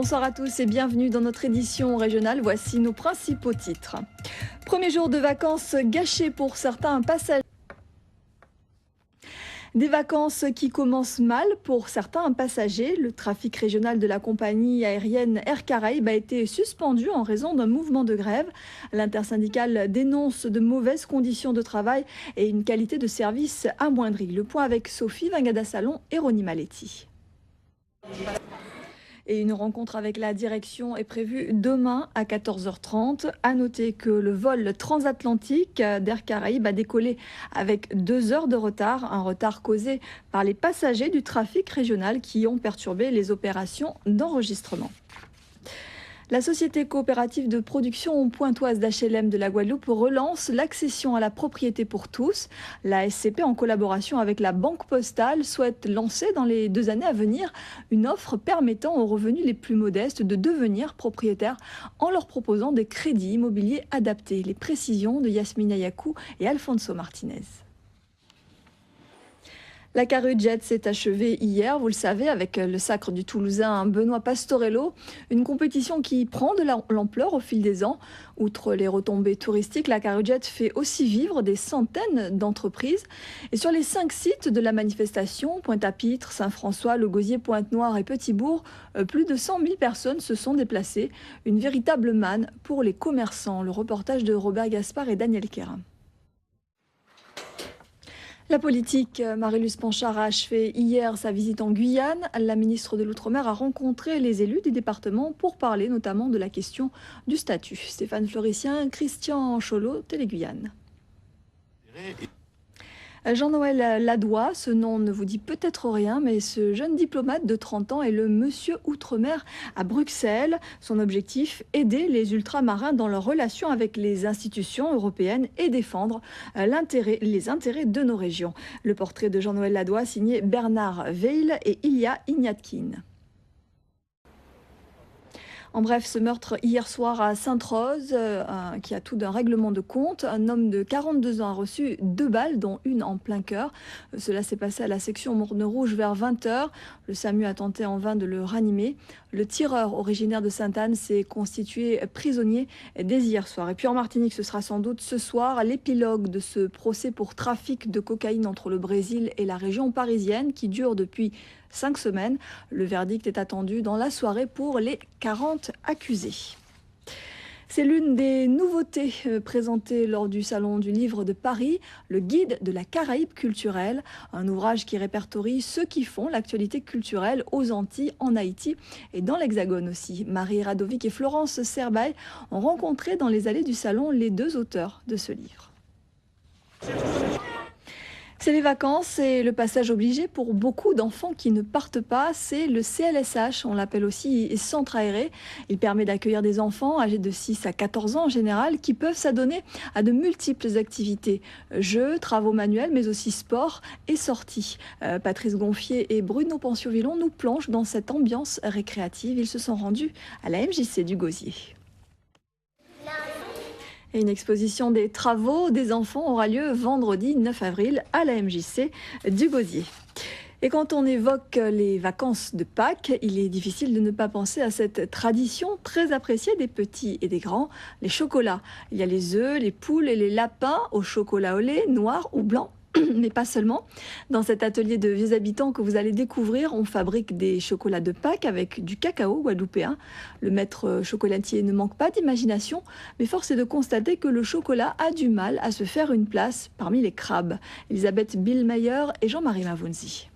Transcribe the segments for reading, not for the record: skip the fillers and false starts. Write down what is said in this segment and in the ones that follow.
Bonsoir à tous et bienvenue dans notre édition régionale. Voici nos principaux titres. Premier jour de vacances gâché pour certains passagers. Des vacances qui commencent mal pour certains passagers. Le trafic régional de la compagnie aérienne Air Caraïbes a été suspendu en raison d'un mouvement de grève. L'intersyndicale dénonce de mauvaises conditions de travail et une qualité de service amoindrie. Le point avec Sophie Vingada-Salon et Ronnie Maletti. Et une rencontre avec la direction est prévue demain à 14h30. À noter que le vol transatlantique d'Air Caraïbes a décollé avec 2 heures de retard, un retard causé par les passagers du trafic régional qui ont perturbé les opérations d'enregistrement. La société coopérative de production pointoise d'HLM de la Guadeloupe relance l'accession à la propriété pour tous. La SCP, en collaboration avec la Banque Postale, souhaite lancer dans les 2 années à venir une offre permettant aux revenus les plus modestes de devenir propriétaires en leur proposant des crédits immobiliers adaptés. Les précisions de Yasmina Yakou et Alfonso Martinez. La Carré Jet s'est achevée hier, vous le savez, avec le sacre du Toulousain Benoît Pastorello. Une compétition qui prend de l'ampleur au fil des ans. Outre les retombées touristiques, la Carré Jet fait aussi vivre des centaines d'entreprises. Et sur les 5 sites de la manifestation, Pointe-à-Pitre, Saint-François, Le Gosier, Pointe-Noire et Petit-Bourg, plus de 100 000 personnes se sont déplacées. Une véritable manne pour les commerçants. Le reportage de Robert Gaspard et Daniel Quérin. La politique, Marie-Luce Panchard a achevé hier sa visite en Guyane. La ministre de l'Outre-mer a rencontré les élus des départements pour parler notamment de la question du statut. Stéphane Fleuricien, Christian Cholot, Télé-Guyane. Jean-Noël Ladois, ce nom ne vous dit peut-être rien, mais ce jeune diplomate de 30 ans est le monsieur Outre-mer à Bruxelles. Son objectif, aider les ultramarins dans leurs relations avec les institutions européennes et défendre les intérêts de nos régions. Le portrait de Jean-Noël Ladois signé Bernard Veil et Ilya Ignatkin. En bref, ce meurtre hier soir à Sainte-Rose, qui a tout d'un règlement de compte. Un homme de 42 ans a reçu 2 balles, dont une en plein cœur. Cela s'est passé à la section Morne-Rouge vers 20h. Le SAMU a tenté en vain de le ranimer. Le tireur originaire de Sainte-Anne s'est constitué prisonnier dès hier soir. Et puis en Martinique, ce sera sans doute ce soir l'épilogue de ce procès pour trafic de cocaïne entre le Brésil et la région parisienne qui dure depuis 5 semaines. Le verdict est attendu dans la soirée pour les 40 accusés. C'est l'une des nouveautés présentées lors du Salon du Livre de Paris, le Guide de la Caraïbe culturelle, un ouvrage qui répertorie ceux qui font l'actualité culturelle aux Antilles, en Haïti et dans l'Hexagone aussi. Marie Radovic et Florence Serbaille ont rencontré dans les allées du Salon les 2 auteurs de ce livre. C'est les vacances et le passage obligé pour beaucoup d'enfants qui ne partent pas. C'est le CLSH, on l'appelle aussi centre aéré. Il permet d'accueillir des enfants âgés de 6 à 14 ans en général qui peuvent s'adonner à de multiples activités. Jeux, travaux manuels, mais aussi sport et sorties. Patrice Gonfier et Bruno Pensiovillon nous plongent dans cette ambiance récréative. Ils se sont rendus à la MJC du Gosier. Et une exposition des travaux des enfants aura lieu vendredi 9 avril à la MJC du Gosier. Et quand on évoque les vacances de Pâques, il est difficile de ne pas penser à cette tradition très appréciée des petits et des grands, les chocolats. Il y a les œufs, les poules et les lapins au chocolat au lait, noir ou blanc. Mais pas seulement. Dans cet atelier de vieux habitants que vous allez découvrir, on fabrique des chocolats de Pâques avec du cacao guadeloupéen. Le maître chocolatier ne manque pas d'imagination, mais force est de constater que le chocolat a du mal à se faire une place parmi les crabes. Elisabeth Billmeyer et Jean-Marie Mavunzi.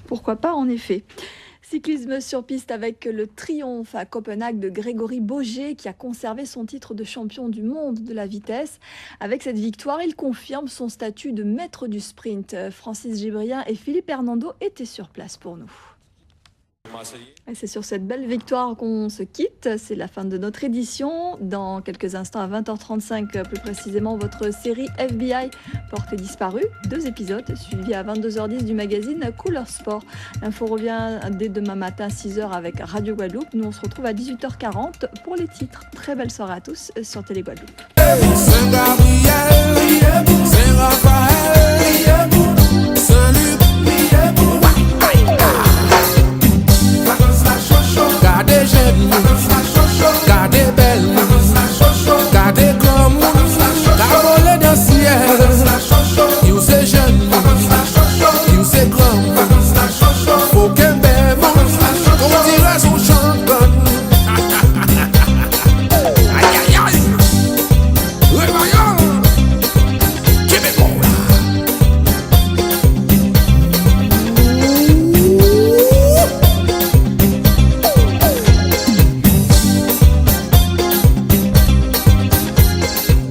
Pourquoi pas en effet. Cyclisme sur piste avec le triomphe à Copenhague de Grégory Boger qui a conservé son titre de champion du monde de la vitesse. Avec cette victoire, il confirme son statut de maître du sprint. Francis Gibrien et Philippe Hernando étaient sur place pour nous. Et c'est sur cette belle victoire qu'on se quitte. C'est la fin de notre édition. Dans quelques instants, à 20h35 plus précisément, votre série FBI Portée disparue. 2 épisodes suivis à 22h10 du magazine Couleur Sport. L'info revient dès demain matin 6h avec Radio Guadeloupe. Nous, on se retrouve à 18h40 pour les titres. Très belle soirée à tous sur Télé Guadeloupe.